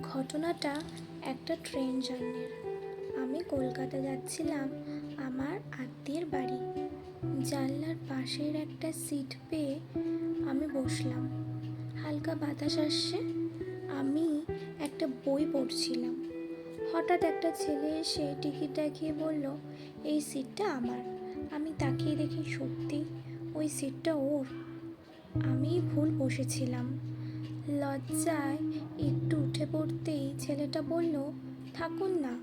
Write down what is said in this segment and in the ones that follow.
ঘটনাটা একটা ট্রেন জার্নির। আমি কলকাতা যাচ্ছিলাম আমার আত্মীয়ের বাড়ি। জানলার পাশের একটা সিট পেয়ে আমি বসলাম। হালকা বাতাস আসছে। আমি একটা বই পড়ছিলাম। হঠাৎ একটা ছেলে এসে টিকিট দেখিয়ে বলল, এই সিটটা আমার। আমি তাকিয়ে দেখি সত্যি ওই সিটটা ওর। আমি ভুল বসেছিলাম। লজ্জায় একটু উঠে পড়তেই ছেলেটা বলল, থাকুন না,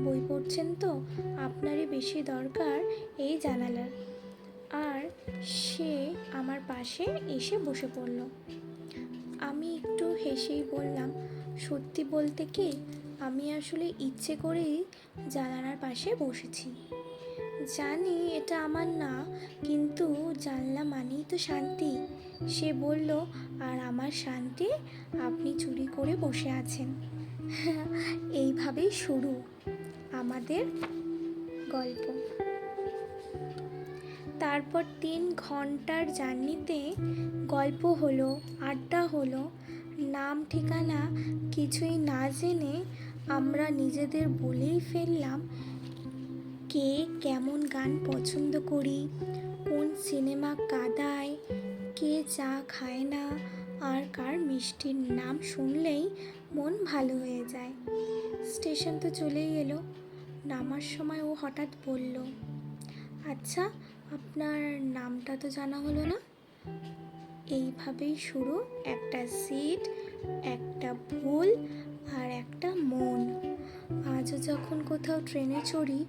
বই পড়ছেন তো, আপনারই বেশি দরকার এই জানালার। আর সে আমার পাশে এসে বসে পড়ল। আমি একটু হেসেই বললাম, সত্যি বলতে কি, আমি আসলে ইচ্ছে করেই জানালার পাশে বসেছি। জানি এটা আমার না, কিন্তু জানলা মানেই তো শান্তি। সে বলল, আর আমার শান্তি আপনি চুরি করে বসে আছেন। এইভাবেই শুরু আমাদের গল্প। তারপর 3 ঘন্টার জার্নিতে গল্প হলো, আড্ডা হলো। নাম ঠিকানা কিছুই না জেনে আমরা নিজেদের বলেই ফেললাম কে কেমন গান পছন্দ করি, কোন সিনেমা কাঁদায়, কে চা খায় না, আর কার মিষ্টির নাম শুনলেই মন ভালো হয়ে যায়। স্টেশন তো চলেই এলো। নামার সময় ও হঠাৎ বলল, আচ্ছা, আপনার নামটা তো জানা হলো না। এইভাবেই শুরু একটা সিট, একটা ভুল, আর একটা মন। আজও যখন কোথাও ট্রেনে চড়ি,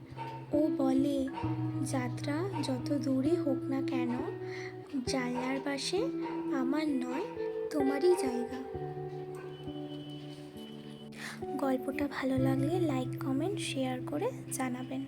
ও বলে, যাত্রা যত দূরে হোক না কেন, জানলার পাশে আমার নয়, তোমারই জায়গা। গল্পটা ভালো লাগলে লাইক, কমেন্ট, শেয়ার করে জানাবেন।